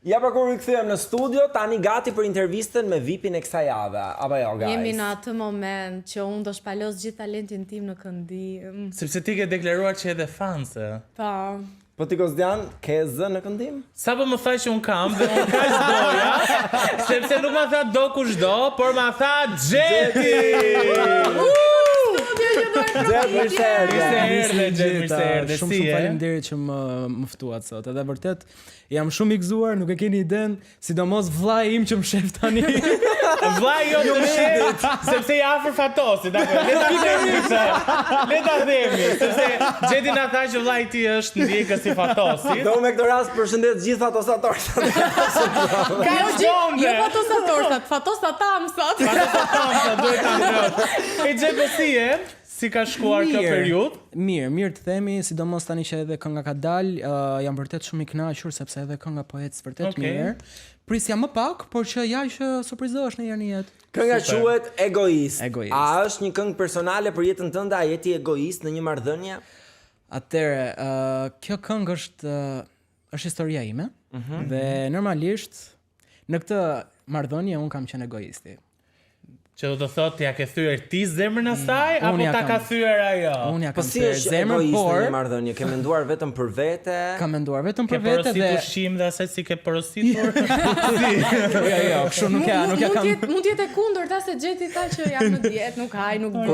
Ja pra kur rikëthyem në studio, tani gati për intervistën me VIP-in e kësaj jave. Apo jo, guys? Jemi në atë moment që unë do shpalos gjithë talentin tim në këndim. Sepse ti ke deklaruar që edhe fanse. Po ti Kozdian, ke zë në këndim? Sa po më tha që unë kam dhe unë kaq doja, sepse nuk ma tha do kush do, por ma tha Gjeti! Shumë faleminderit që më ftuat sot. Edhe vërtet jam shumë i gëzuar, nuk e keni iden, sidomos vllai im që më shef tani. Vllai jo të shef, sepse i afër Fatosit, apo le ta themi, sepse Gjeti na tha që vllai i tij është ndjekës i Fatosit. Do me këtë rast përshëndet gjithë fatosatorët. Jo fatosatorët, fatosatamsat. Fatosatamsat duhet ta ndrojë. E Gjeti si ka shkuar kjo periudhë? Mirë të themi, sidomos tani që edhe kënga ka dalë, jam vërtet shumë i kënaqur sepse edhe kënga po ecë vërtet mirë. Prisja më pak, por që ja që surprizohesh në jetë. Kënga quhet Egoist. A është një këngë personale për jetën tënde, a jeti egoist në një marrëdhënie? Atëre, kjo këngë është historia ime dhe normalisht në këtë marrëdhënie un kam qenë egoisti. Që do të thotë ja ke thyer ti zemrën asaj apo ta ka thyer ajo? Unë ja kam thyer zemrën, por në një marrëdhënie ke menduar vetëm për vete? Kam menduar vetëm për vete dhe ke ushqim dhe asaj si ke porositur. Jo, kështu nuk ja kam. Mund të jetë e kundërta se Gjeti tha që jam në dietë, nuk haj, nuk bëj.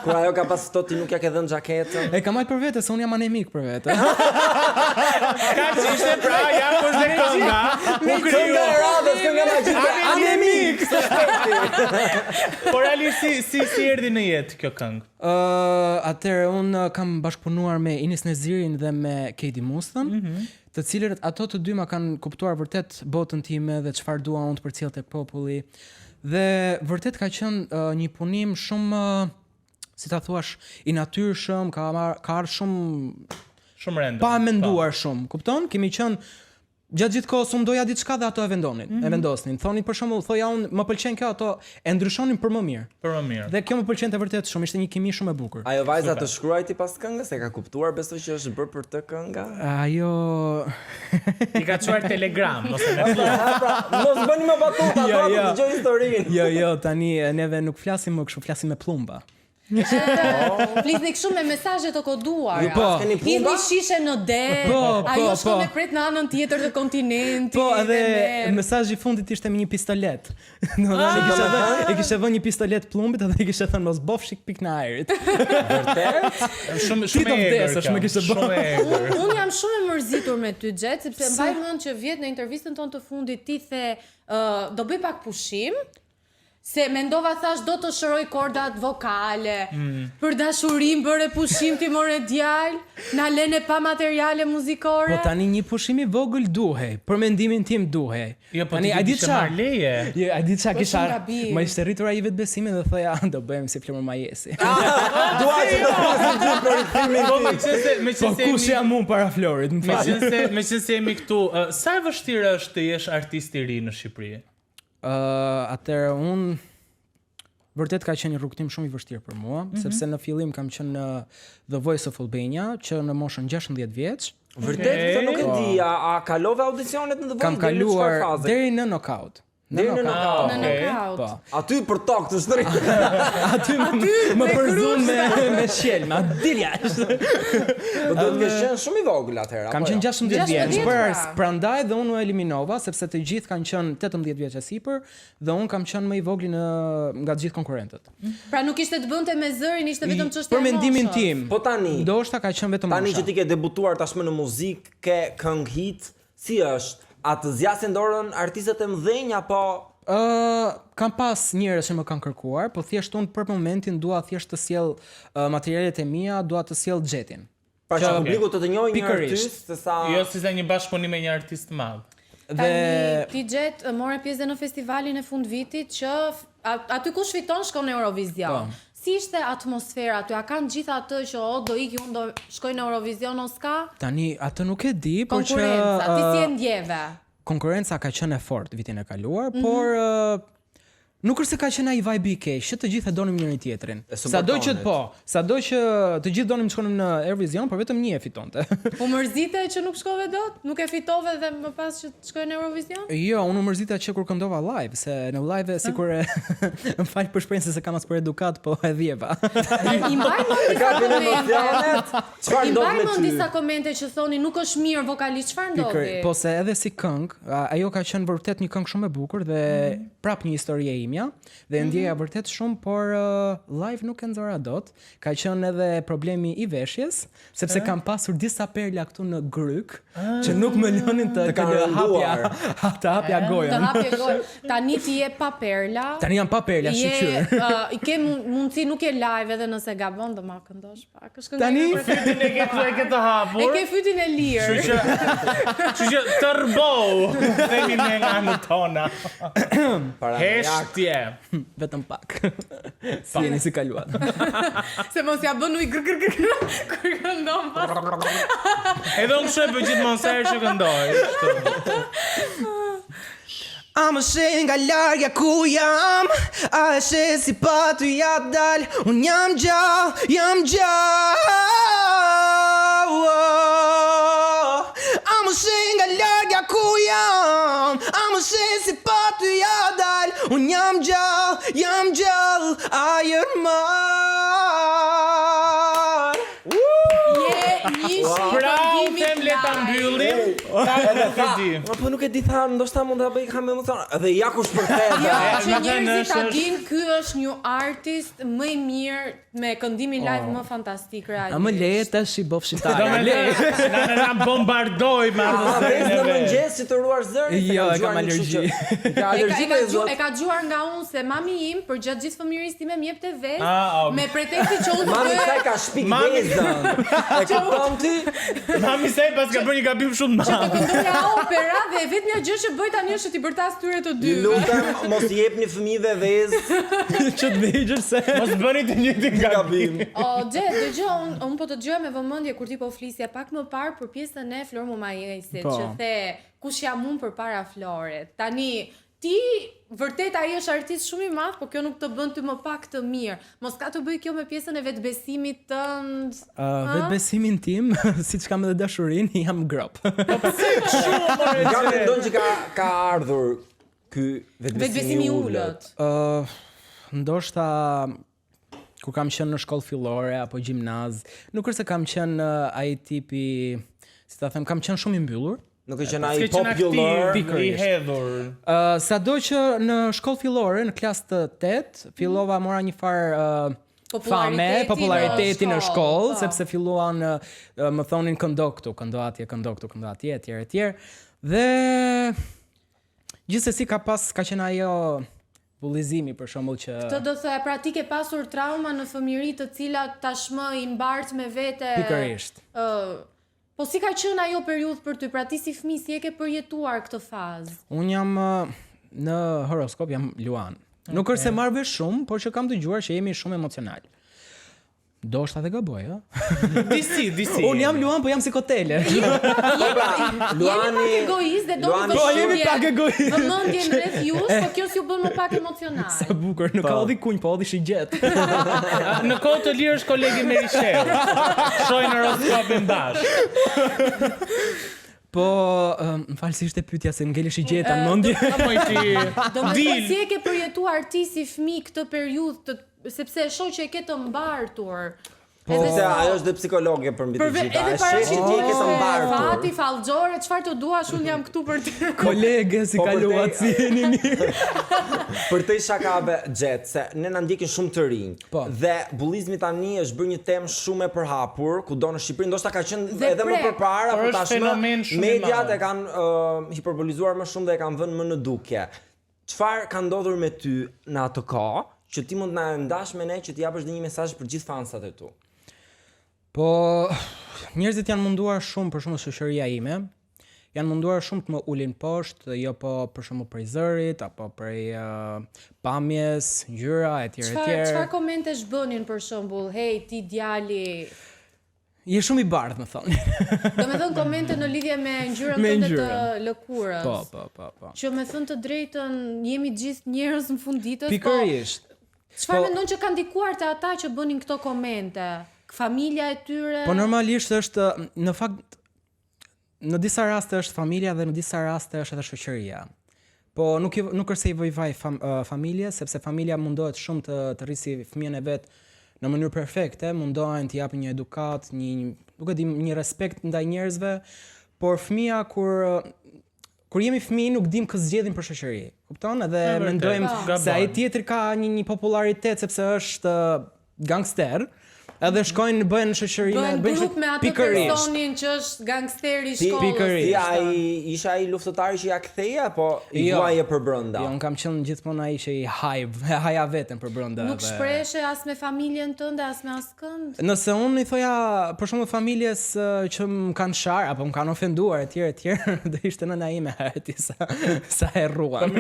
Kur ajo ka pas stot ti nuk ja ke dhënë xhaketën. E kam marrë për vete se unë jam anemik për vete. Ka ishte pra ja kur dhe kënga. Me kënga e radhës, kënga magjike. Anemik. Por Ali si erdhi në jetë kjo këngë? Atëherë unë kam bashkëpunuar me Inis Nezirin dhe me Katie Muston, të cilët ato të dy ma kanë kuptuar vërtet botën time dhe çfarë dua unë të përcjell tek populli. Dhe vërtet ka qenë një punim shumë, si ta thuash, i natyrshëm, ka ardhur shumë random. Pa menduar shumë, kupton? Kemi qenë gjatë gjithë kohës unë doja diçka dhe ato e vendosnin. Thoni për shembull, thoja unë, më pëlqen kjo, ato e ndryshonin për më mirë. Dhe kjo më pëlqente vërtet shumë, ishte një kimi shumë e bukur. Ajo vajza të shkruaj ti pas këngës, e ka kuptuar, besoj që është bërë për të kënga? Ajo i ka çuar telegram, ose me mos bëni më batuta, do të dëgjoj historinë. Jo, tani neve nuk flasim më kështu, flasim me plumba. Flisni kështu me mesazhe të koduara. Hidhni shishe në det. Ajo shkon me pret në anën tjetër të kontinentit. Po, edhe mesazhi i fundit ishte me një pistolet. E kishte vënë një pistolet plumbit dhe i kishte thënë mos bofshik pikë në ajrit. Vërtet? Shumë Unë jam shumë e mërzitur me ty Gjet, sepse mbaj mend që vjet në intervistën tonë të fundit ti the do bëj pak pushim. Se mendova thash do të shëroj kordat vokale. Për dashurim bëre pushim ti more djalë, na lënë pa materiale muzikore. Po tani një pushim i vogël duhej, për mendimin tim duhej. Jo, po tani ai di çfarë leje. Jo, ai di çfarë kisha. Më ishte rritur ai vetbesimin dhe thoja do bëjmë si Flomër Majesi. Dua që të thosim për rikthyimin. Po kush jam unë para Florit, më fal. Meqense jemi këtu, sa e vështirë është të jesh artist i ri në Shqipëri? Atëherë unë vërtet ka qenë një rrugtim shumë i vështirë për mua, sepse në fillim kam qenë në The Voice of Albania, që në moshën 16 vjeç. Vërtet, këtë nuk e di, a kalove audicionet në The Voice? Kam kaluar deri në knockout. Në knockout. Aty për tokë të shtrit. Aty më përzun me shelm, a dilja. Po do të kesh qenë shumë i vogël atëherë. Kam qenë 16 vjeç, prandaj dhe unë u eliminova sepse të gjithë kanë qenë 18 vjeç e sipër dhe unë kam qenë më i vogël nga të gjithë konkurrentët. Pra nuk ishte të bënte me zërin, ishte vetëm çështja e moshës. Për mendimin tim. Po tani. Ndoshta ka qenë vetëm mosha. Tani që ti ke debutuar tashmë në muzikë, ke këngë hit, si është? A të zjasin dorën artistët e mëdhenj apo kam pas njerëz që më kanë kërkuar, po thjesht unë për momentin dua thjesht të sjell materialet e mia, dua të sjell Xhetin. Pra që publiku të njohë një artist, sesa jo si një bashkëpunim me një artist të madh. Dhe ti Xhet more pjesë në festivalin e fundvitit që aty kush fiton shkon në Eurovision. Si ishte atmosfera aty? A kanë gjithë atë që do iki unë do shkoj në Eurovision o s'ka? Tani atë nuk e di, por që konkurenca, ti si e ndjeve? Konkurenca ka qenë e fortë vitin e kaluar, por Nuk është se ka qenë ai vibe I keq, që të gjithë e donim njëri tjetrin. Sado që Të gjithë donim të shkonim në Eurovision, por vetëm një e fitonte. U mërzite që nuk shkove dot? Nuk e fitove dhe më pas që të shkoj në Eurovision? Jo, unë u mërzita që kur këndova live, se në live sikur më fal për shpresën se kam as për edukat, po e dhjeva. I mbaj mend disa komente që thoni nuk është mirë vokalisht, çfarë ndodhi? Po se edhe si këngë, ajo ka qenë vërtet një këngë shumë e bukur dhe prap një histori e imja dhe ndjeja vërtet shumë, por live nuk e nxora dot. Ka qenë edhe problemi I veshjes, sepse kam pasur disa perla këtu në gryk që nuk më lënin të hapja gojën. Të hapje gojën. Tani ti je pa perla. Tani jam pa perla, shiqyr. I ke mundësi, nuk je live edhe nëse gabon do ma këndosh pak. Tani Fytin e ke të hapur. E ke fytin e lirë. Kështu që tërbou, themi ne nga në tona. Heshtje. vetëm pak. Si jeni si kaluat. Se mos ja bën ujë kur këndon pas. Edhe unë shoj për gjithmonë sa herë që këndoj. A më shen nga largja ku jam, a e shen si pa të ja dal, unë jam gjall. A më shen nga largja ku jam, a më shen si pa të ja dal, unë jam gjall, ajër mar. Bravo, them le ta mbyllim. Ta nuk e di. Po nuk e di tha, ndoshta mund ta bëj kam emocion. Edhe ja kush për the. Ja, që njerëzit ta dinë, ky është një artist më I mirë me këndimin live më fantastik realisht. A më leje tash I bof Do shqiptare. me le. Na bombardoj me atë A vesh në zërin. mëngjes si të ruar zërin? Jo, e kam alergji. Ka alergji me zot. E ka djuar nga unë se mami im për gjatë gjithë fëmijërisë time më jepte vesh Ok. me preteksti që unë Mami të sa ka shpik Mami- vezën. E kupton ti? Mami se pas ka bërë një gabim shumë të madh. këndoja opera dhe vetmja gjë që bëj tani është të I bërtas tyre të dy. Ju lutem mos I jepni fëmijëve vezë Që të vejgjër se. Mos bëni të njëjtin gabim. gabim. O, dëgjoj, unë po të dëgjoj me vëmendje kur ti po flisja pak më parë për pjesën e Flor Mumajesit, Po. që the kush jam unë përpara Floret. Tani ti vërtet ai është artist shumë I madh, por kjo nuk të bën ty më pak të mirë. Mos ka të bëj kjo me pjesën e vetbesimit tënd. Vetbesimin tim, siç kam edhe dashurinë, jam grop. Nga mendon që ka ardhur ky Vetbesimi I ulët. Ndoshta kur kam qenë në shkollë fillore apo gjimnaz, nuk është se kam qenë ai tipi, si ta them, kam qenë shumë I mbyllur. Nuk e qenë ai S'ke qenë popular. aktiv, I hedhur. Sado që në shkollë fillore, në klasë të 8, fillova mora një farë populariteti në shkollë, po. sepse filluan më thonin këndo këtu, këndo atje, etj. Dhe gjithsesi ka qenë ajo bullizimi për shembull që Këtë do thoya, pra ti ke pasur trauma në fëmijëri të cilat tashmë I mbart me vete. pikërisht. Po si ka qenë ajo periudhë për ty? Pra ti si fëmijë si e ke përjetuar këtë fazë? Unë jam në horoskop jam Luan. Nuk është se marr vesh shumë, por që kam dëgjuar që jemi shumë emocional. Doshta dhe gaboj, ë? Disi. Unë jam Luan, po jam si kotele. Jemi pak egoist dhe do të Po, jemi pak egoist. Vëmendje rreth jush, po kjo s'ju bën më pak emocional. Sa bukur, nuk ka odhi kunj, po odhi shigjet. Në kohë të lirë është kolegi Merisheu. Shojnë horoskopin bashkë. Po, më falë si ishte pyetja se ngeli shigjeta në mendje. Do më thënë si e ke përjetuar ti si fëmijë këtë periudhë sepse e shoh që e ke të mbartur. Po, se ajo është dhe psikologe për mbi të gjitha. Edhe E sheh që ti e ke të mbartur. Fati, fallxore, çfarë të duash, unë jam këtu për ty. Kolege, si Po, për kaluat, te- si jeni mirë. Për të shakabe Xhet, se ne na ndjekin shumë të rinj. Po. Dhe bullizmi tani është bërë një temë shumë e përhapur, kudo në Shqipëri, ndoshta ka qenë Dhe edhe më prek. përpara, Por por është fenomen tashmë shumë I mediat madh. e kanë hiperbolizuar më shumë dhe e kanë vënë më në dukje. Çfarë ka ndodhur me ty në atë kohë që ti mund na ndash me ne që ti japësh dhe një mesazh për gjithë fansat e tu? Po, njerëzit janë munduar shumë, për shumë shoqëria ime, janë munduar shumë të më ulin poshtë, jo po për shumë prej zërit, apo prej pamjes, ngjyra, etj. Çfarë komente zhbënin për shembull? Hey, ti djali. Je shumë i bardhë, më thonë. Do me thënë komente në lidhje me ngjyrën Me tënde të ngjyrën. lëkurës. Po. Që me thënë të drejtën, jemi gjithë njerëz në fund ditës, Pikërisht. çfarë mendon që ka ndikuar te ata që bënin këto komente? Familja e tyre? Po normalisht është, në fakt, në disa raste është familja dhe në disa raste është edhe shoqëria. Po nuk është se i vojvaj familje, sepse familja mundohet shumë të rrisi fëmijën e vet në mënyrë perfekte, mundohen të japin një edukat, një respekt ndaj njerëzve, por fëmia kur jemi fëmijë nuk dim kë zgjedhim për shoqëri. Kupton? Edhe mendojmë se ai tjetri ka një popularitet sepse është gangster. Edhe shkojnë bëjnë shoqëri bëjnë grup me atë personin që është gangsteri i shkollës. Pikërisht. Isha ai luftëtari që ja kthej apo i vuaje për brenda? Jo, unë kam qenë gjithmonë ai që i haja veten për brenda. Nuk shpreheshe as me familjen tënde, as me askënd? Nëse unë i thoja për shembull familjes që më kanë shar apo më kanë ofenduar etj, do ishte nëna ime herëti sa e rruan.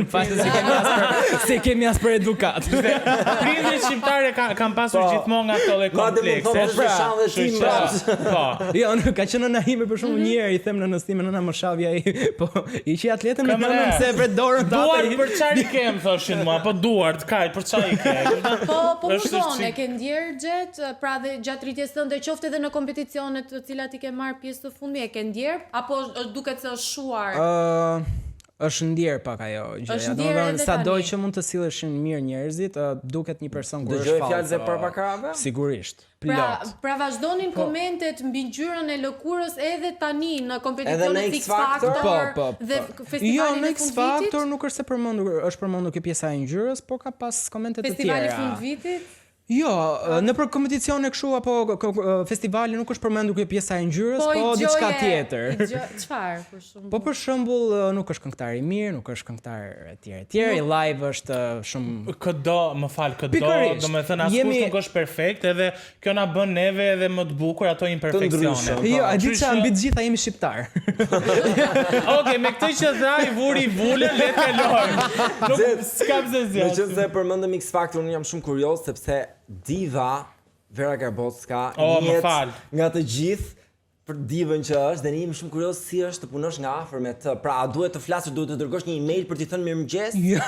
Se kemi as për edukat. Prindërit shqiptarë kanë pasur gjithmonë ato dhe komplekse. Po, jo, ka qenë nëna ime për shembull një herë i them nënës time, nëna më shavja ai, po i qi atletën me nënën se e vret dorën tatë. Duart për çfarë i kem thoshin mua, po duart kaj për çfarë i kem. Po më thonë, e ke ndjer Xhet, pra dhe gjatë rritjes tënde qoftë edhe në kompeticionet të cilat i ke marr pjesë të fundmi, e ke ndjer apo duket se është shuar? Është ndjer pak ajo gjëja. Domethënë sado që mund të silleshin mirë njerëzit, duket një person kur është fallë. Dëgjoj fjalë për pakarave? Sigurisht. Pra vazhdonin komentet mbi ngjyrën e lëkurës edhe tani në kompeticionet X Factor dhe festivalin jo, e në fundvitit. X Factor nuk është se është përmendur kjo pjesa e ngjyrës, por ka pas komente të tjera. Festivali fundvitit? Jo, në për kompeticione kështu apo festivali nuk është përmendur kjo pjesa e ngjyrës, po diçka tjetër. Çfarë për shembull? Po për shembull nuk është këngëtar i mirë, nuk është këngëtar etj, i live është shumë këdo, domethënë askush nuk është perfekt, edhe kjo na bën neve edhe më të bukur ato imperfeksione. Jo, a di çfarë mbi të gjitha jemi shqiptar. Okej, me këtë që tha i vuri vulën, le të kalojmë. Nuk s'ka pse zgjat. Meqense përmendëm X Factor, unë jam shumë kurioz sepse diva Vera Garbocka nga të gjithë për divën që është, dhe ne jemi shumë kurioz si është të punosh nga afër me të. Pra, a duhet të flasësh, duhet të dërgosh një email për t'i thënë mirëmëngjes? A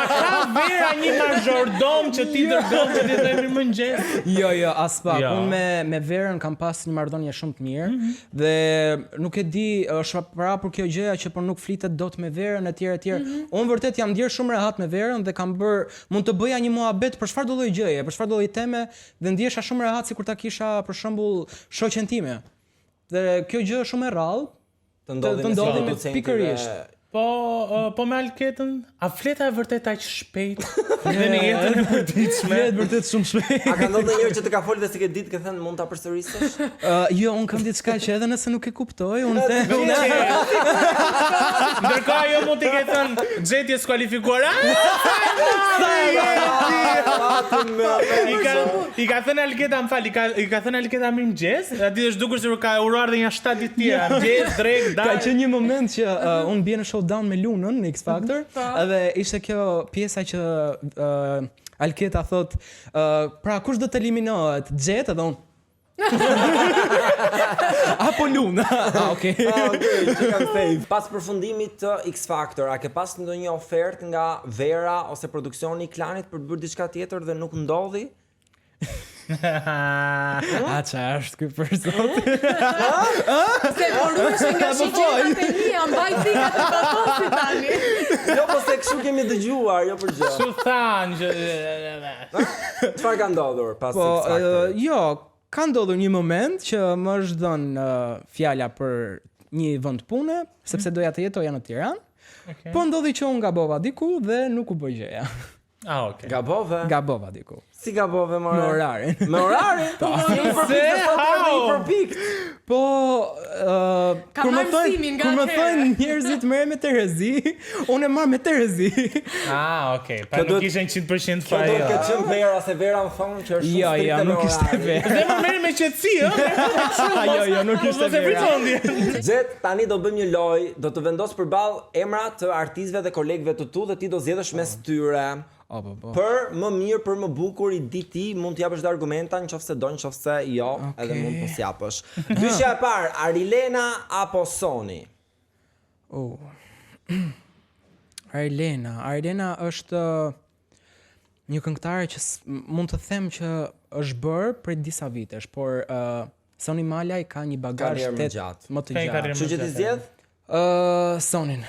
ka Vera një majordom që ti dërgon që t'i thënë mirëmëngjes? Jo, as pak. Unë me Verën kam pas një marrëdhënie shumë të mirë dhe nuk e di, është parapër kjo gjëja që po nuk flitet dot me Verën etj. Unë vërtet jam ndier shumë rehat me Verën dhe kam mund të bëja një muhabet për çfarë do lloj gjëje, për çfarë do lloj teme dhe ndjesha shumë rehat sikur ta kisha për shembull shoqen time. Dhe kjo gjë është shumë e rrallë, të ndodhi me pikërisht. Po me Alketën, a fleta e vërtet aq shpejt? Dhe në jetën e përditshme. Flet vërtet shumë shpejt. A ka ndodhur ndonjëherë që të ka folë dhe si ke ditë ke thënë mund ta përsërisësh? Jo, un kam diçka që edhe nëse nuk e kuptoj, unë ndërkohë ajo mund të ketë thënë Xheti është skualifikuar. I ka thënë Alketa, më fal, i ka thënë Alketa mirëmëngjes. Aty është dukur se ka uruar dhe një 7 ditë tjera. Mëngjes, drek, Ka qenë një moment që unë bie në showdown me Lunën në X Factor, edhe ishte kjo pjesa që Alketa thot, pra kush do të eliminohet, Xhet edhe unë. Apo Luna. Okej. Pas përfundimit të X Factor, a ke pas ndonjë ofertë nga Vera ose produksioni i Klanit për të bërë diçka tjetër dhe nuk ndodhi? A qa është ky për sot? Se porushe nga shigjetat e mia, mbaj thikat e patosi tani. Jo, po se kështu kemi dëgjuar, jo për gjë. Çu thanë që Çfarë ka ndodhur pas X Factor? Jo, ka ndodhur një moment që më është dhënë fjala për një vend pune, sepse doja të jetoja në Tiranë. Po ndodhi që unë gabova diku dhe nuk u bë gjëja. okay. Gabova diku. Si gabove më? Me orarin. Me orarin? Po, kur më thonë njerëzit merr me Terezi, unë e marr me Terezi. Okay. Pa nuk ishe 100% fa jo. Kjo do të Vera, se Vera më thonë që është shumë Jo, nuk ishte Vera. Dhe më merr me qetësi, ë? Jo, nuk ishte Vera. Xhet, tani do bëjmë një lojë, do të vendos përballë emra të artistëve dhe kolegëve të tu dhe ti do zgjedhësh mes tyre. Për më mirë, për më bukur, kur i di ti, mund të japësh dhe argumenta nëse do, nëse jo, edhe mund të mos japësh. Dyshja e parë, Arilena apo Soni? Arilena është një këngëtare që mund të them që është bërë prej disa vitesh, por Soni Malaj ka një bagazh më të gjatë. Kështu që ti zgjedh? Sonin.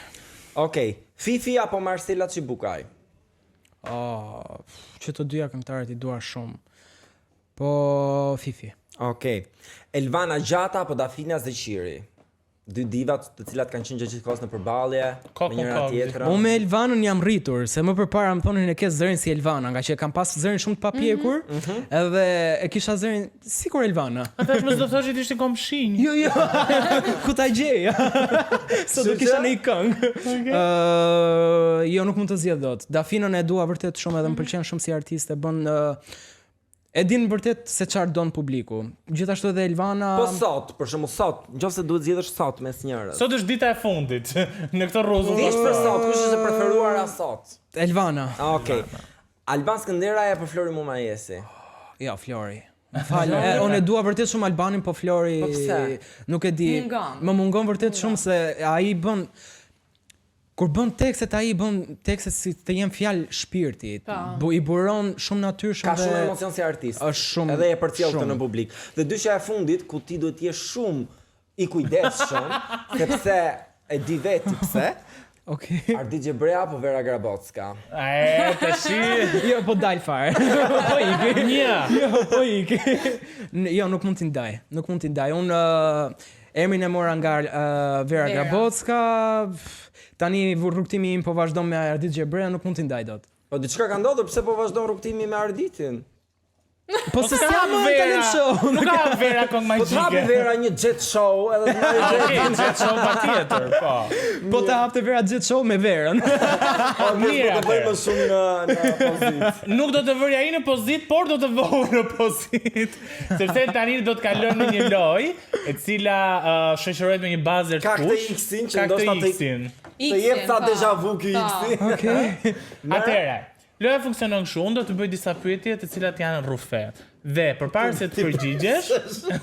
Okej. Fifi apo Marcela Çibukaj? Që të dyja këngëtarët i dua shumë. Po Fifi. Okej. Elvana Gjata apo Dafina Zeqiri? Dy divat të cilat kanë qenë gjithkohës në përballje me njëra tjetrën. Unë me Elvanën jam rritur, se më përpara më thonin e ke zërin si Elvana, nga që kam pas zërin shumë të papjekur, edhe e kisha zërin sikur Elvana. Tash më s'do thosh që ishte komshinj. Jo. Ku ta gjej? Sot do kisha në i këngë. Jo, nuk mund të zgjedh dot. Dafinën e dua vërtet shumë edhe më pëlqen shumë si artiste, bën e din vërtet se çfarë don publiku. Gjithashtu edhe Elvana. Po sot, për shembull sot, nëse duhet zgjedhësh sot mes njerëz. Sot është dita e fundit në këtë rrezull. Thjesht për sot, kush është e preferuara sot? Elvana. Okej. Alban Skënderaj apo Flori Mumajesi? Jo, Flori. Më fal, unë e dua vërtet shumë Albanin, po Flori nuk e di. Më mungon vërtet shumë se ai bën kur bën tekstet ai bën tekstet si të jenë fjalë shpirti. I buron shumë natyrshëm ka shumë emocion si artist. Është shumë. Edhe e përcjell këtë në publik. Dhe dyshja e fundit ku ti duhet të jesh shumë i kujdesshëm, sepse e di vetë pse. Okej. Ardi Xhebrea apo Vera Grabocka? Tashi. Jo, po dal fare. Po iki. Jo, po iki. Jo, nuk mund t'i ndaj. Nuk mund t'i ndaj. Unë emrin e mora nga Vera Grabocka. Tani rrugtimi im po vazhdon me Ardit Xhebrea, nuk mund t'i ndaj dot. Po diçka ka ndodhur, pse po vazhdon rrugtimi me Arditin? Po se s'ka Vera show. Nuk ka Vera këngë magjike. Po të hapi Vera një jet show edhe të marrë jet show patjetër, po. Po të hapte Vera jet show me Verën. Mirë, do të bëjmë shumë në pozitë. Nuk do të vërja ai në pozitë, por do të vëu në pozitë. Sepse tani do të kalojmë në një lojë e cila shoqërohet me një bazë të kush. Ka këtë X-in që ndoshta të jep sa deja vu ky X-i. Okej. Atëherë, loja funksionon kështu, unë do të bëj disa pyetje të cilat janë rrufe. Dhe përpara se të përgjigjesh,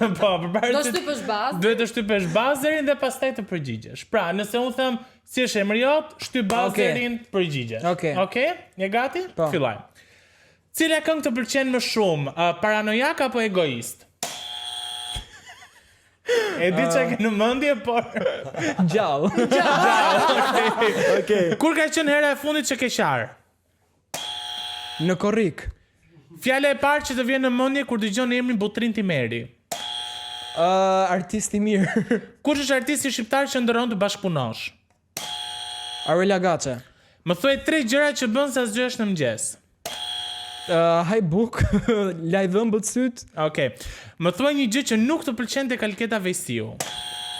do shtypësh bazë. Duhet të shtypësh bazerin dhe pastaj të përgjigjesh. Pra, nëse unë them si është emri jot, shtyp bazerin, përgjigjesh. Okej? Je gati? Fillojmë. Cila këngë të pëlqen më shumë, paranojak apo egoist? E di që ke në mendje, por gjallë. Okej. Kur ka qenë hera e fundit që ke qarë? Në korrik. Fjala e parë që të vjen në mendje kur dëgjon emrin Butrin Timeri. Artist i mirë. Kush është artisti shqiptar që ndërron të bashkëpunosh? Arela Gaçe. Më thuaj 3 gjëra që bën sa zgjohesh në mëngjes. Haj buk, laj dhëmbët syt. Okej. Më thuaj një gjë që nuk të pëlqen te Kalketa Vejsiu.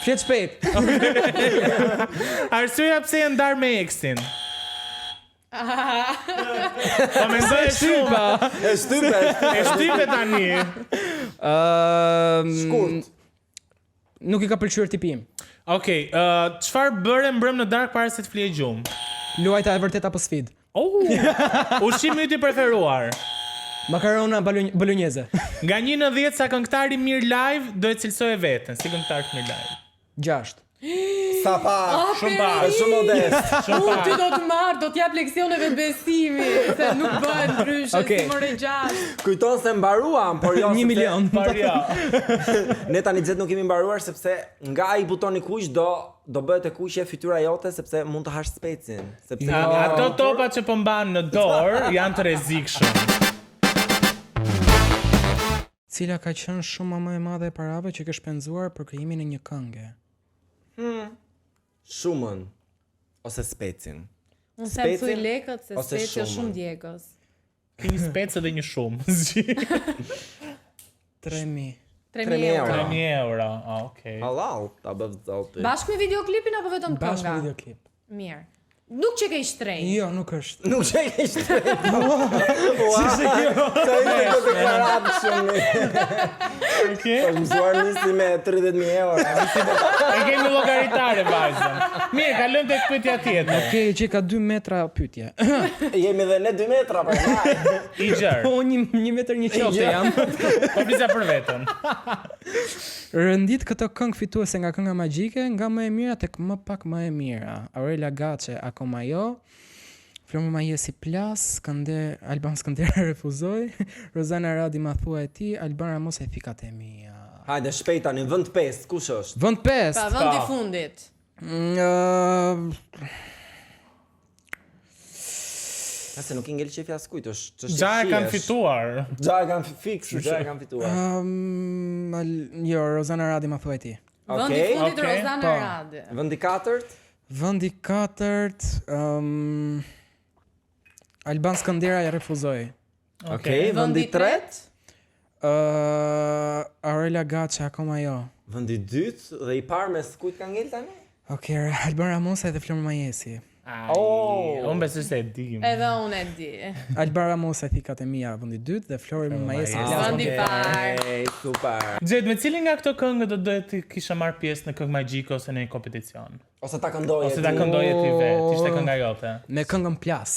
Flet shpejt. Arsyeja pse e ndar me eksin. Po mendoj shumë. E shtype tani. Shkurt. Nuk i ka pëlqyer tipi im. Okej, çfarë bëre mbrëm në darkë para se të flije gjumë? Luajta e vërtet apo sfid? Ushqimi yt i preferuar? Makarona bolognese. Nga 1 në 10 sa këngëtar i mirë live do e cilësoje veten si këngëtar të mirë live? 6. Sa pa, shumë pa, shumë modest. Unë ty do të marr, do t'jap leksioneve besimi, se nuk bëhet ndryshe, si more 6. Kujton se mbaruam, por jo 1 milion. Por jo. Ne tani xhet nuk kemi mbaruar sepse nga ai butoni kuq do bëhet e kuqe fytyra jote sepse mund të hash specin, sepse ato topat që po mban në dorë janë të rrezikshëm. Cila ka qenë shumë më e madhe e parave që ke shpenzuar për krijimin e një këngë? Shumën ose specin. Unë them thuj lekët se speci është shumë djegës. Një specë dhe një shumë. 3.000. 3.000 euro. Okej. Halal, ta bëv zoti. Bashkë me videoklipin apo vetëm kënga? Bashkë me videoklip. Mirë. Nuk që ke i shtrejnë. Jo, nuk është. Nuk që ke i shtrejnë. Sa i të deklaratë shumë. Okej. Po mësuar nisi me 30.000 euro. E kemi llogaritare vajzën. Mirë, kalojmë tek pyetja tjetër. Okej, që ka 2 metra pyetje. Jemi dhe ne 2 metra për nga. I gjerë. Po 1 metër 1 qofte jam. Po pisa për vetën. Rëndit këtë këngë fituese nga kënga magjike, nga më e mira tek më pak më e mira. Aurelia Gaçe, Akoma jo. Florë Majesi Plas, Alban Skëndera refuzoi. Rozana Radi ma thua e ti, Alban Ramos e fikat e mia. Hajde, shpejt tani, vend 5, kush është? Vend 5. Pa vendi fundit. Se nuk i ngel qefja s'kujt, është Gjaja kanë fituar. Gjaja kanë fix, Gjaja kanë fituar. Jo, Rozana Radi ma thua e ti. Vendi fundit Rozana Radi. Vendi 4? Vendi 4, Alban Skëndera e refuzoi. Okej, vendi 3? Aurelia Gaçe, Akoma jo. Vendi 2 dhe i parë me s'kujt ka ngel tani? Okej, Alban Ramosa dhe Florë Majesi. Unë besoj se e di. Edhe unë e di. Alban Ramosa e thikat e mia vendi 2 dhe Florë Majesi Vendi parë. Super. Xhet, me cilin nga këto këngë do dohet të kisha marr pjesë në këngë magjike ose në një kompeticion? Ose ta këndoje Ose ta këndoje ti vetë, ishte kënga jote. Me këngën Plas.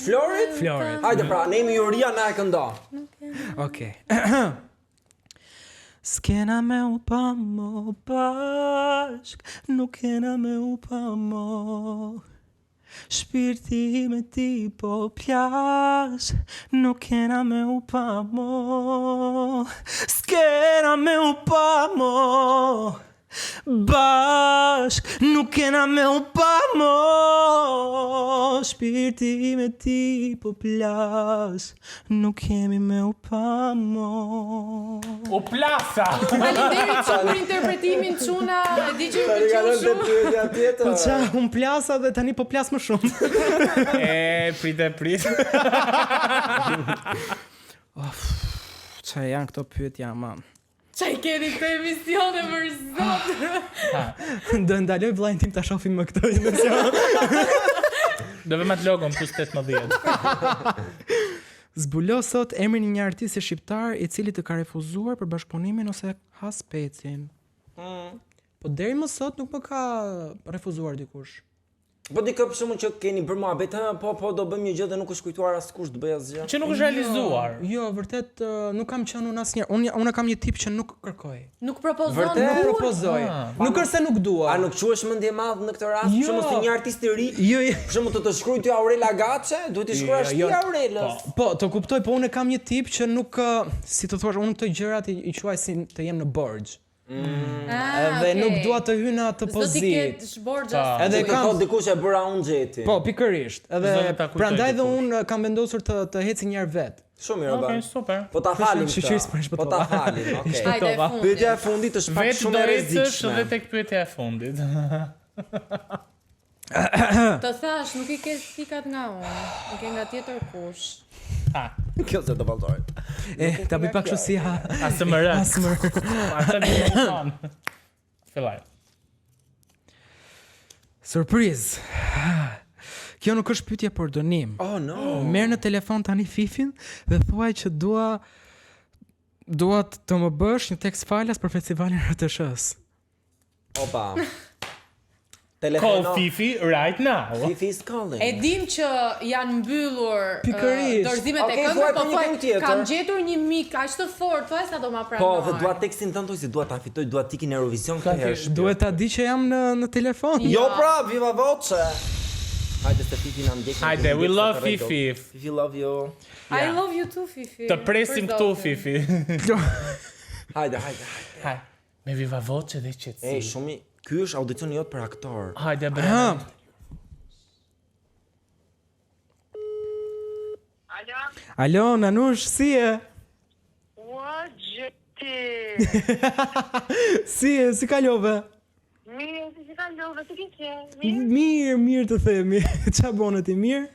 Florit? Hajde pra, ne jemi Juria na e këndo. Okej. S'kena me u pa mo bashk, nuk kena me u pa mo. Shpirti me ti po plas, nuk kena me u pa mo. S'kena me u pa mo bashk, nuk kena me u pa mo. Shpirti me ti po plas, nuk kemi me u pa mo. U plasa! Faleminderit shumë për interpretimin çuna, e di që ju pëlqeu shumë. Po qa, unë plasa dhe tani po plas më shumë. Prit. Qa janë këto pyetja, man. Çaj keni këtë emisione për zot. Do ndaloj vllajin tim ta shohim më këtë emision. Do vëmë atë logon plus 18. Zbulo sot emrin një artisti shqiptar i cili të ka refuzuar për bashkëpunimin ose has pecin. Po deri më sot nuk më ka refuzuar dikush. Po dikë për shkakun që keni bërë muhabet, po do bëjmë një gjë dhe nuk është kujtuar askush të bëj asgjë. Që nuk është realizuar. Jo, vërtet nuk kam qenë unë asnjëherë. Unë kam një tip që nuk kërkoj. Nuk propozon. Vërtet? Nuk propozoj. Nuk është se nuk dua. A nuk quhesh mendje e madh në këtë rast? Për shembull si një artist i ri. Jo. Për shembull të shkruaj ty Aurelia Gaçe, duhet të shkruash ti Aurelës. Po, të kuptoj, po unë kam një tip që nuk, si të thuash, unë këto gjërat i quaj si të jem në borxh. Edhe nuk dua të hy në atë pozitë. Do t'i ketë shborxha. Edhe kam dikush e bëra unë Xheti. Po, pikërisht. Edhe prandaj dhe unë kam vendosur të heci një herë vet. Shumë mirë bën. Okej, super. Po ta falim. Po ta falim, okay. Hajde fundit. Pyetja e fundit është pak shumë e rrezikshme. Vetë tek pyetja e fundit. Të thash, nuk i ke fikat nga unë. Nuk e nga tjetër kush. Kjo se të valltohet. Ta bëj pak kështu si ASMR. Atë bëjmë. Filloj. Surprise. Kjo nuk është pyetje për dënim. Oh no. Merr në telefon tani Fifin dhe thuaj që dua të më bësh një tekst falas për festivalin RTS-s. Opa. Call Fifi right now. Fifi is calling. E dim që janë mbyllur dorëzimet e Okej, këngës, po thuaj tjetër. kam gjetur një mik aq të fortë, thuaj sa do ma pranoj. Po, dhe dua tekstin tënd si dua ta fitoj, dua tikin Eurovision këtë herë. Duhet ta di që jam në telefon. Jo pra, viva voce. Hajde se Fifi na ndjek. Hajde, we love Fifi. Fifi love you. I love you too, Fifi. Të presim këtu Fifi. Hajde. Me viva voce dhe qetësi. Ej, shumë. Ky është audicioni jot për aktor. Hajde bre. Alo, Nanush, si e? Ua, gjeti. Si kalove? Mirë, si kalove, si kishe? Mirë të themi. Qa bone ti, mirë?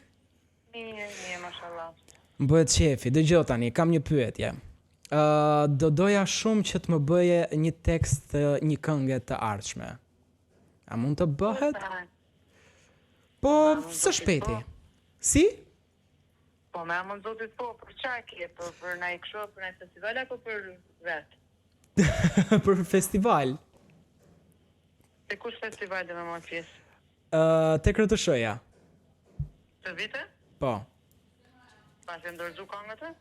Mirë, mashallah. Bëhet qefi, dëgjoj tani, kam një pyetje. Do doja shumë që të më bëje një tekst një këngë të ardhshme. A mund të bëhet? Po, së shpejti. Si? Po, me amën zotit po, për qaki, për na i kësho, për na i festival, apo për vetë? Për festival. Te kush festival dhe me më pjesë? Tek RTS-ja. Të vite? Po. Pas e ndërzu këngët e?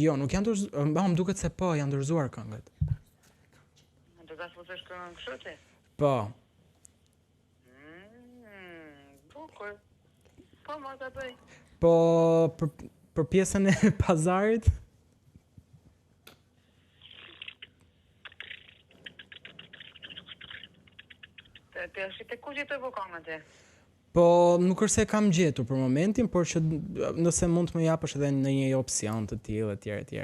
Jo, nuk janë ndërzuar, më duket se po, janë ndërzuar këngët. Do ta futesh këngën kështu ti? Po. Bukur. Po, ma ta bëj. Po, për pjesën e pazarit? Te është te ku gjetë këngët e? Po, nuk është se kam gjetur për momentin, por që nëse mund të më japësh edhe në një opsion të tillë etj.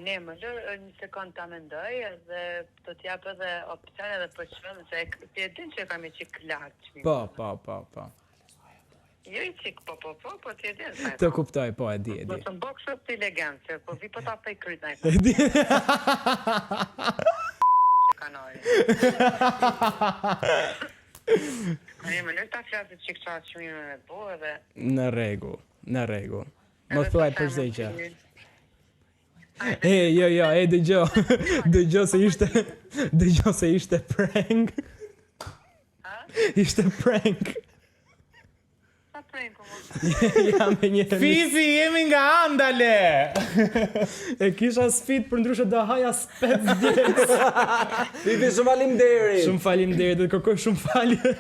Ne më lërë një sekund ta mendoj edhe do t'jap edhe opcione edhe për çfarë se ti e din që kam një çik lart. Po. Jo i çik po ti e din. Të kuptoj, po e di. Do të mbok shumë të elegante, po vi po ta fej kryt ndaj. E di. Kanoj. Ne më lërë ta flasë çik çfarë çmime me bo edhe. Në rregull. Më thuaj për çdo gjë. Jo, dëgjoj se ishte prank. Ishte prank. Sa prank po? Jam me një Fifi, jemi nga Andale. E kisha sfit për ndryshe do haja spec djeks. Fifi, shumë faleminderit. Shumë faleminderit, dhe kërkoj shumë falje.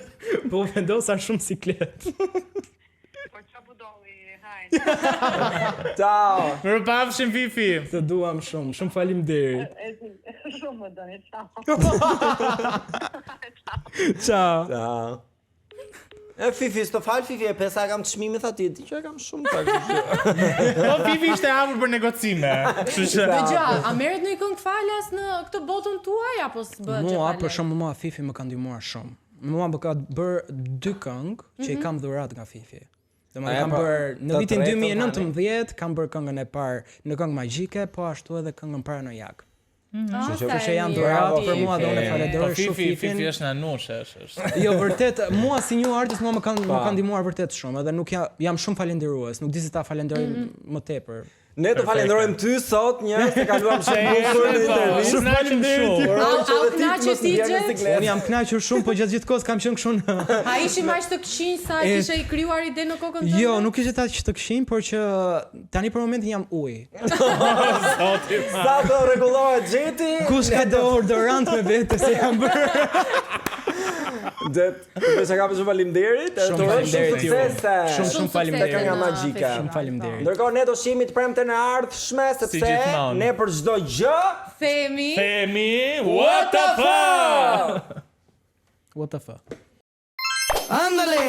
Po vendosa shumë siklet. Ciao. Mirupafshim Fifi. Të duam shumë faleminderit. Shumë më doni, ciao. Ciao. Fifi, sto fal Fifi, e pesa kam çmimi tha ti, që e kam shumë pak. Po Fifi ishte hapur për negocime. Kështu që Dëgjoj, a merret ndonjë këngë falas në këtë botën tuaj apo s'bëhet gjë? Mua, për shembull, mua Fifi më ka ndihmuar shumë. Mua më ka bërë 2 këngë që i kam dhurat nga Fifi. Domethënë kam bërë në vitin 2019 kam bërë këngën e parë në Këngë Magjike, po ashtu edhe këngën Paranojak. Kështu që janë dhuratë për mua dhe unë falenderoj shumë Fifin. Fifi është në anushë, është. Jo, vërtet, mua si një artist mua më kanë ndihmuar vërtet shumë, edhe nuk jam shumë falendërues, nuk di se ta falenderoj më tepër. Ne të falenderojmë ty sot, njerëz që kaluam shumë bukur në intervistë. Shumë faleminderit. Unë jam kënaqur shumë, po gjatë gjithë kohës kam qenë kështu. A ishim aq të këqij sa kishe i krijuar ide në kokën tënde? Jo, nuk ishte aq të këqij, por që tani për momentin jam ujë. Sa të rregullohet gjeti? Kush ka deodorant me vete se jam bërë? Përse ka shumë faleminderit. Shumë faleminderit ju. Shumë faleminderit. Kënga magjike. Shumë faleminderit. Ndërkohë ne do shihemi të premten e ardhshme sepse ne për çdo gjë themi what the fuck? What the fuck? Ándale.